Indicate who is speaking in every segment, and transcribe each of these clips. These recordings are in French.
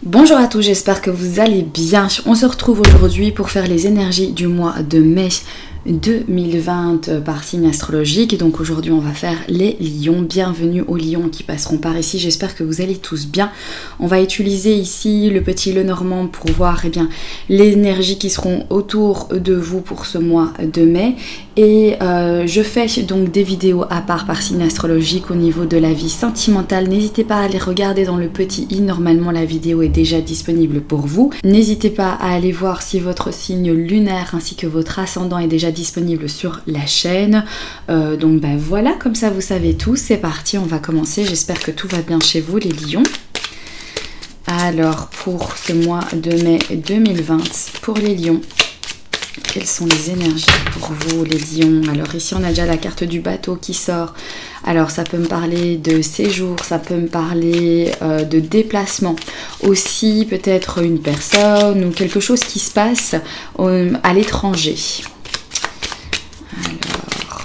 Speaker 1: Bonjour à tous, j'espère que vous allez bien. On se retrouve aujourd'hui pour faire les énergies du mois de mai 2020 par signe astrologique. Et donc aujourd'hui on va faire les lions. Bienvenue aux lions qui passeront par ici. J'espère que vous allez tous bien. On va utiliser ici le petit Lenormand pour voir les énergies qui seront autour de vous pour ce mois de mai. Et je fais donc des vidéos à part par signe astrologique au niveau de la vie sentimentale. N'hésitez pas à aller regarder dans le petit i. Normalement la vidéo est déjà disponible pour vous. N'hésitez pas à aller voir si votre signe lunaire ainsi que votre ascendant est déjà disponible sur la chaîne. Donc voilà, comme ça vous savez tout. C'est parti, on va commencer. J'espère que tout va bien chez vous les lions. Alors pour ce mois de mai 2020, pour les lions, quelles sont les énergies pour vous les lions? Alors ici on a déjà la carte du bateau qui sort. Alors ça peut me parler de séjour, ça peut me parler de déplacement. Aussi peut-être une personne ou quelque chose qui se passe à l'étranger. Alors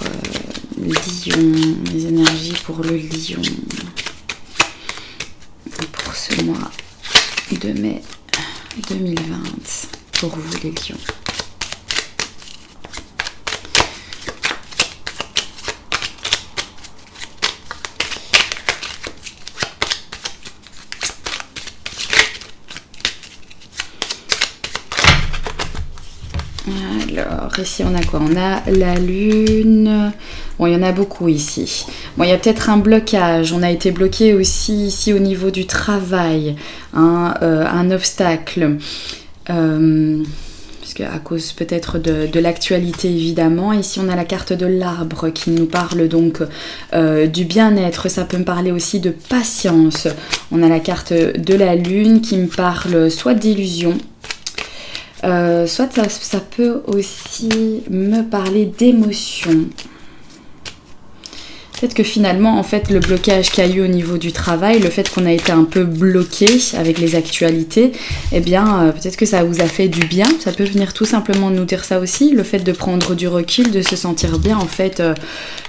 Speaker 1: lion, les énergies pour le lion. Pour ce mois de mai 2020, pour vous les lions. Alors, ici on a quoi? On a la lune. Bon, il y en a beaucoup ici. Bon, il y a peut-être un blocage. On a été bloqué aussi ici au niveau du travail. Un obstacle. Parce qu'à cause peut-être de l'actualité évidemment. Ici on a la carte de l'arbre qui nous parle donc du bien-être. Ça peut me parler aussi de patience. On a la carte de la lune qui me parle soit d'illusion. Soit ça peut aussi me parler d'émotion. Peut-être que finalement, en fait, le blocage qu'il y a eu au niveau du travail, le fait qu'on a été un peu bloqué avec les actualités, eh bien, peut-être que ça vous a fait du bien. Ça peut venir tout simplement nous dire ça aussi, le fait de prendre du recul, de se sentir bien, en fait,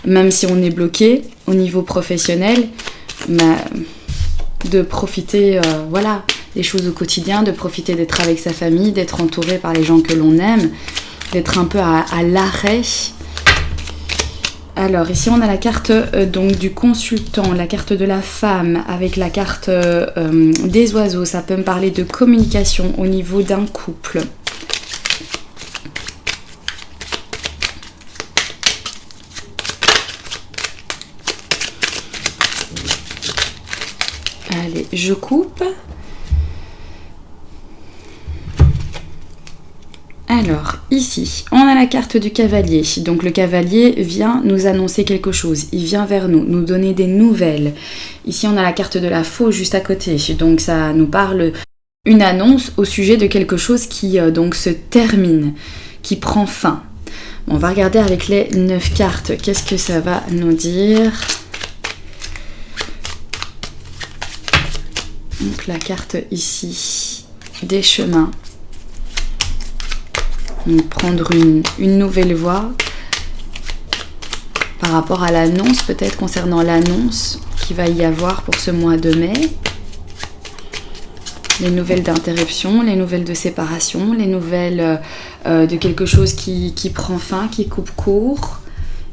Speaker 1: même si on est bloqué au niveau professionnel, de profiter, des choses au quotidien, de profiter d'être avec sa famille, d'être entouré par les gens que l'on aime, d'être un peu à l'arrêt. Alors ici on a la carte donc du consultant, la carte de la femme avec la carte des oiseaux. Ça peut me parler de communication au niveau d'un couple. Allez, je coupe. Alors, ici, on a la carte du cavalier. Donc le cavalier vient nous annoncer quelque chose. Il vient vers nous, nous donner des nouvelles. Ici, on a la carte de la faux juste à côté. Donc ça nous parle une annonce au sujet de quelque chose qui donc se termine, qui prend fin. Bon, on va regarder avec les 9 cartes. Qu'est-ce que ça va nous dire? Donc la carte ici des chemins. Donc, prendre une nouvelle voie par rapport à l'annonce, peut-être concernant l'annonce qu'il va y avoir pour ce mois de mai. Les nouvelles d'interruption, les nouvelles de séparation, les nouvelles de quelque chose qui prend fin, qui coupe court.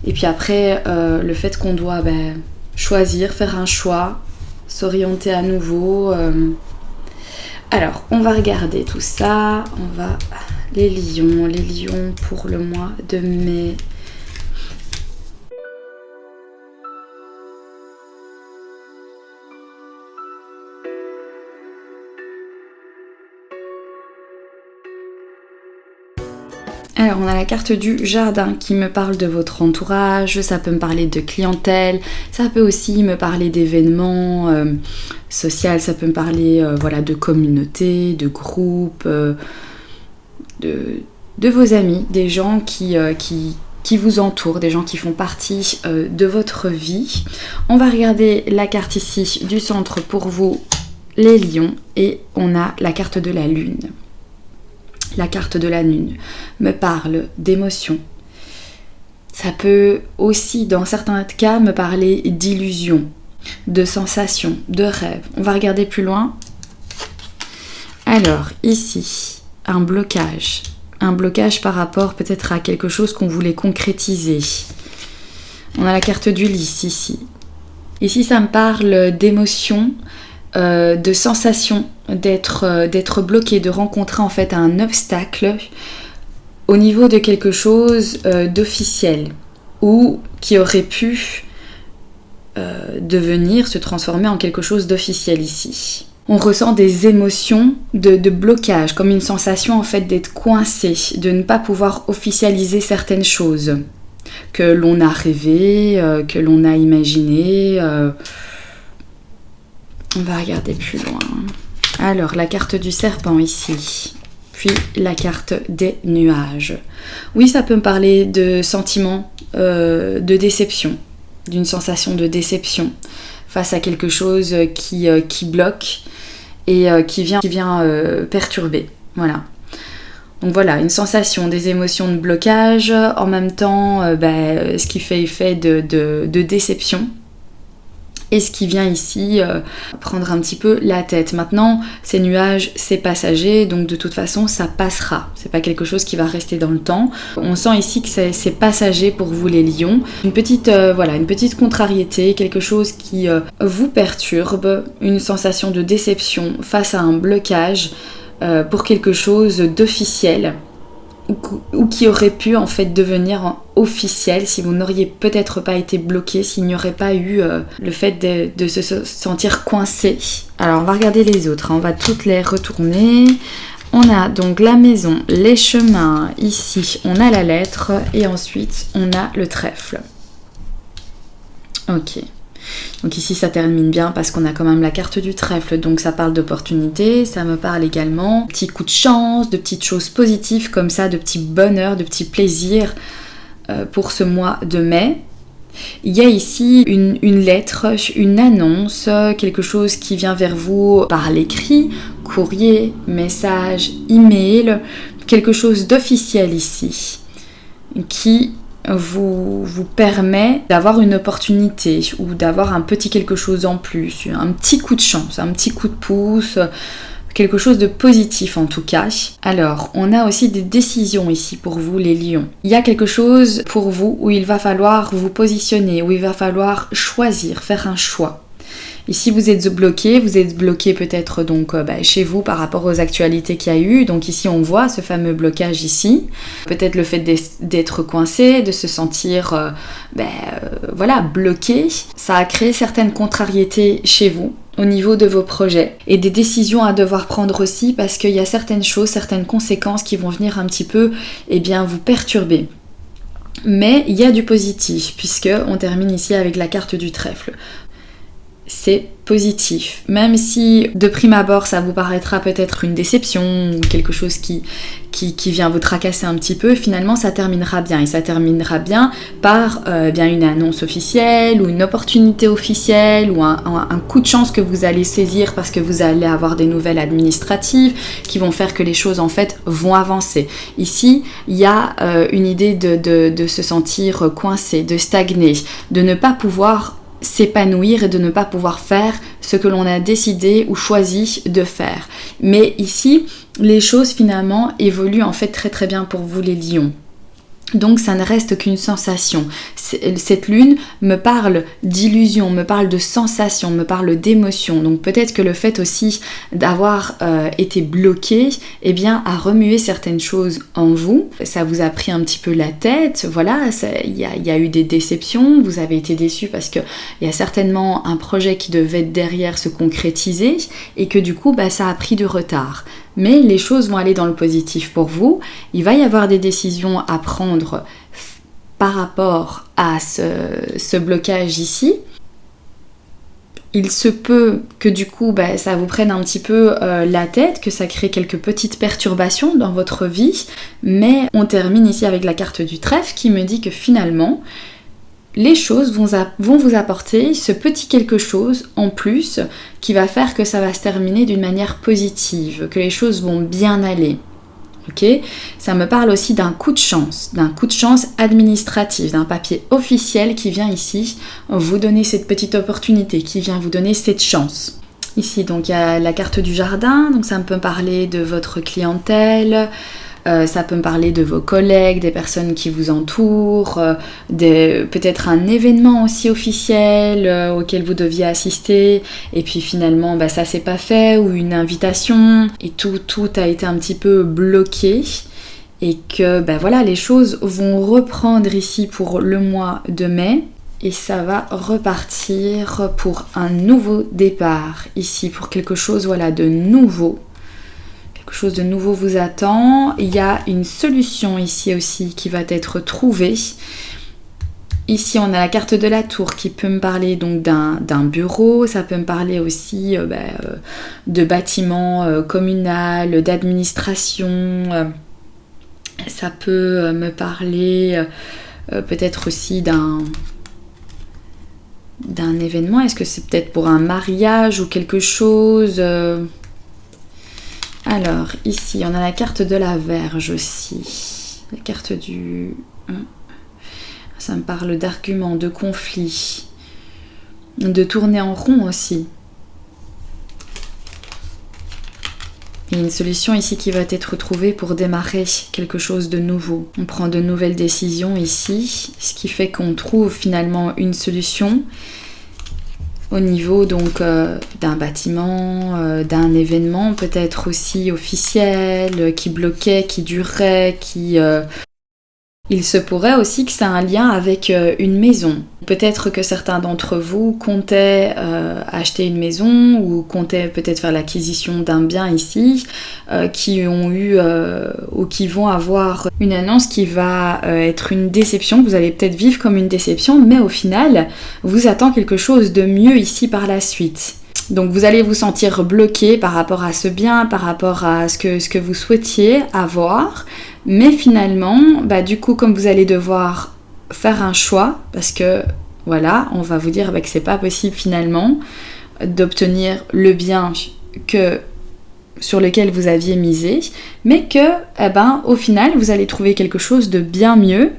Speaker 1: Et puis après, le fait qu'on doit choisir, faire un choix, s'orienter à nouveau. Alors, on va regarder tout ça. On va... Les lions pour le mois de mai. Alors on a la carte du jardin qui me parle de votre entourage, ça peut me parler de clientèle, ça peut aussi me parler d'événements sociaux, ça peut me parler de communauté, de groupe, de vos amis, des gens qui vous entourent, des gens qui font partie de votre vie. On va regarder la carte ici du centre pour vous les lions et on a la carte de la lune. La carte de la lune me parle d'émotions. Ça peut aussi, dans certains cas, me parler d'illusions, de sensations, de rêves. On va regarder plus loin. Alors, ici, un blocage. Un blocage par rapport peut-être à quelque chose qu'on voulait concrétiser. On a la carte du lys ici. Ici, ça me parle d'émotions, de sensations, d'être bloqué, de rencontrer en fait un obstacle au niveau de quelque chose d'officiel ou qui aurait pu devenir, se transformer en quelque chose d'officiel ici. On ressent des émotions de blocage, comme une sensation en fait d'être coincé, de ne pas pouvoir officialiser certaines choses que l'on a rêvé, que l'on a imaginé. On va regarder plus loin. Alors, la carte du serpent ici, puis la carte des nuages. Oui, ça peut me parler de sentiments de déception, d'une sensation de déception face à quelque chose qui bloque et qui vient perturber. Voilà. Donc voilà, une sensation, des émotions de blocage, en même temps ce qui fait effet de déception. Et ce qui vient ici prendre un petit peu la tête. Maintenant, ces nuages, c'est passager, donc de toute façon, ça passera. C'est pas quelque chose qui va rester dans le temps. On sent ici que c'est passager pour vous les lions. Une petite contrariété, quelque chose qui vous perturbe, une sensation de déception face à un blocage pour quelque chose d'officiel. Ou qui aurait pu en fait devenir officiel si vous n'auriez peut-être pas été bloqué, s'il n'y aurait pas eu le fait de se sentir coincé. Alors on va regarder les autres, on va toutes les retourner. On a donc la maison, les chemins, ici on a la lettre et ensuite on a le trèfle. Ok. Donc ici ça termine bien parce qu'on a quand même la carte du trèfle, donc ça parle d'opportunité, ça me parle également de petits coups de chance, de petites choses positives comme ça, de petits bonheurs, de petits plaisirs pour ce mois de mai. Il y a ici une lettre, une annonce, quelque chose qui vient vers vous par l'écrit, courrier, message, email, quelque chose d'officiel ici qui vous permet d'avoir une opportunité ou d'avoir un petit quelque chose en plus, un petit coup de chance, un petit coup de pouce, quelque chose de positif en tout cas. Alors, on a aussi des décisions ici pour vous les lions. Il y a quelque chose pour vous où il va falloir vous positionner, où il va falloir choisir, faire un choix. Ici vous êtes bloqué peut-être donc chez vous par rapport aux actualités qu'il y a eu. Donc ici on voit ce fameux blocage ici. Peut-être le fait d'être coincé, de se sentir bloqué. Ça a créé certaines contrariétés chez vous au niveau de vos projets et des décisions à devoir prendre aussi parce qu'il y a certaines choses, certaines conséquences qui vont venir un petit peu vous perturber. Mais il y a du positif puisque on termine ici avec la carte du trèfle. C'est positif, même si de prime abord ça vous paraîtra peut-être une déception ou quelque chose qui vient vous tracasser un petit peu, finalement ça terminera bien et ça terminera bien par une annonce officielle ou une opportunité officielle ou un coup de chance que vous allez saisir parce que vous allez avoir des nouvelles administratives qui vont faire que les choses en fait vont avancer. Ici il y a une idée de se sentir coincé, de stagner, de ne pas pouvoir s'épanouir et de ne pas pouvoir faire ce que l'on a décidé ou choisi de faire. Mais ici, les choses finalement évoluent en fait très très bien pour vous les lions. Donc ça ne reste qu'une sensation. Cette lune me parle d'illusion, me parle de sensation, me parle d'émotion. Donc peut-être que le fait aussi d'avoir été bloqué, a remué certaines choses en vous. Ça vous a pris un petit peu la tête. Voilà, il y a eu des déceptions. Vous avez été déçus parce qu'il y a certainement un projet qui devait derrière se concrétiser et que du coup, ça a pris du retard. Mais les choses vont aller dans le positif pour vous. Il va y avoir des décisions à prendre par rapport à ce blocage ici. Il se peut que du coup ça vous prenne un petit peu la tête, que ça crée quelques petites perturbations dans votre vie. Mais on termine ici avec la carte du trèfle qui me dit que finalement les choses vont vous apporter ce petit quelque chose en plus qui va faire que ça va se terminer d'une manière positive, que les choses vont bien aller. Ok ? Ça me parle aussi d'un coup de chance administratif, d'un papier officiel qui vient ici vous donner cette petite opportunité, qui vient vous donner cette chance. Ici, donc, il y a la carte du jardin, donc ça peut parler de votre clientèle, ça peut me parler de vos collègues, des personnes qui vous entourent, peut-être un événement aussi officiel auquel vous deviez assister, et puis finalement, ça s'est pas fait, ou une invitation, et tout a été un petit peu bloqué, et que, voilà, les choses vont reprendre ici pour le mois de mai, et ça va repartir pour un nouveau départ ici, pour quelque chose voilà, de nouveau. Quelque chose de nouveau vous attend. Il y a une solution ici aussi qui va être trouvée. Ici, on a la carte de la tour qui peut me parler donc d'un bureau. Ça peut me parler aussi de bâtiments communal, d'administration. Ça peut me parler peut-être aussi d'un événement. Est-ce que c'est peut-être pour un mariage ou quelque chose Alors, ici, on a la carte de la Vierge aussi. La carte du... Ça me parle d'arguments, de conflits, de tourner en rond aussi. Il y a une solution ici qui va être trouvée pour démarrer quelque chose de nouveau. On prend de nouvelles décisions ici, ce qui fait qu'on trouve finalement une solution au niveau donc d'un bâtiment, d'un événement peut-être aussi officiel, qui bloquait, qui durait, qui... Il se pourrait aussi que ça ait un lien avec une maison. Peut-être que certains d'entre vous comptaient acheter une maison ou comptaient peut-être faire l'acquisition d'un bien ici, qui ont eu ou qui vont avoir une annonce qui va être une déception, que vous allez peut-être vivre comme une déception, mais au final, vous attend quelque chose de mieux ici par la suite. Donc vous allez vous sentir bloqué par rapport à ce bien, par rapport à ce que vous souhaitiez avoir, mais finalement, du coup, comme vous allez devoir faire un choix, parce que voilà, on va vous dire que c'est pas possible finalement d'obtenir le bien sur lequel vous aviez misé, mais que au final, vous allez trouver quelque chose de bien mieux,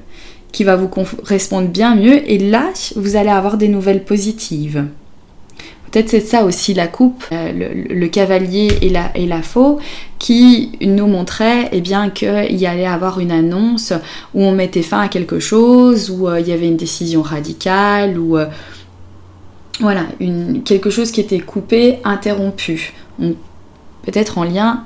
Speaker 1: qui va vous correspondre bien mieux, et là, vous allez avoir des nouvelles positives. Peut-être c'est ça aussi la coupe, le cavalier et la faux, qui nous montrait qu'il y allait avoir une annonce où on mettait fin à quelque chose, où il y avait une décision radicale, ou voilà, quelque chose qui était coupé, interrompu. Donc, peut-être en lien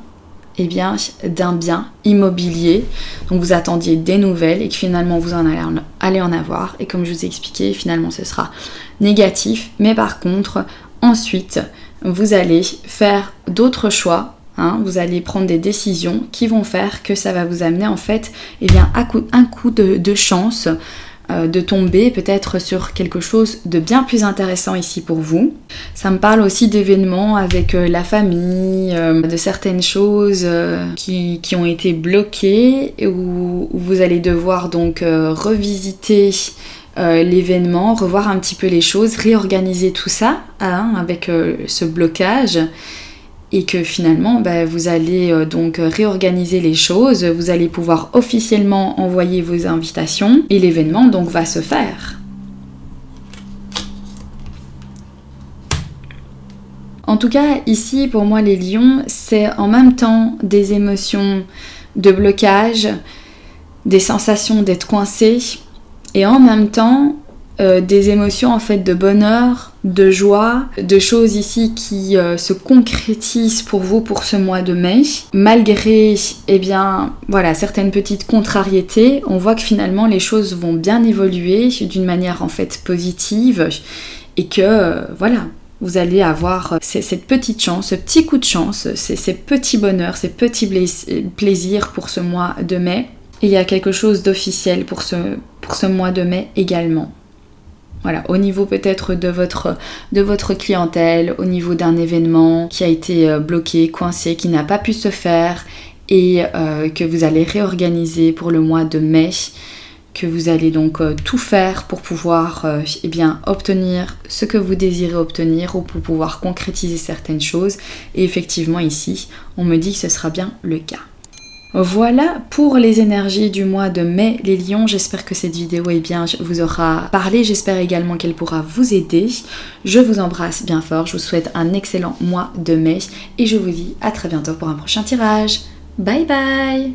Speaker 1: d'un bien immobilier. Donc vous attendiez des nouvelles et que finalement vous allez en avoir. Et comme je vous ai expliqué, finalement ce sera négatif. Mais par contre, ensuite, vous allez faire d'autres choix. Vous allez prendre des décisions qui vont faire que ça va vous amener en fait un coup de chance de tomber peut-être sur quelque chose de bien plus intéressant ici pour vous. Ça me parle aussi d'événements avec la famille, de certaines choses qui ont été bloquées, où vous allez devoir donc revisiter l'événement, revoir un petit peu les choses, réorganiser tout ça avec ce blocage. Et que finalement, vous allez donc réorganiser les choses, vous allez pouvoir officiellement envoyer vos invitations et l'événement donc va se faire. En tout cas, ici, pour moi, les lions, c'est en même temps des émotions de blocage, des sensations d'être coincé, et en même temps, des émotions en fait de bonheur, de joie, de choses ici qui se concrétisent pour vous pour ce mois de mai. Malgré certaines petites contrariétés, on voit que finalement les choses vont bien évoluer d'une manière en fait positive et que vous allez avoir cette petite chance, ce petit coup de chance, ces petits bonheurs, ces petits plaisirs pour ce mois de mai. Et il y a quelque chose d'officiel pour ce mois de mai également. Voilà, au niveau peut-être de votre clientèle, au niveau d'un événement qui a été bloqué, coincé, qui n'a pas pu se faire et que vous allez réorganiser pour le mois de mai, que vous allez donc tout faire pour pouvoir obtenir ce que vous désirez obtenir ou pour pouvoir concrétiser certaines choses. Et effectivement ici, on me dit que ce sera bien le cas. Voilà pour les énergies du mois de mai, les lions. J'espère que cette vidéo vous aura parlé. J'espère également qu'elle pourra vous aider. Je vous embrasse bien fort. Je vous souhaite un excellent mois de mai. Et je vous dis à très bientôt pour un prochain tirage. Bye bye!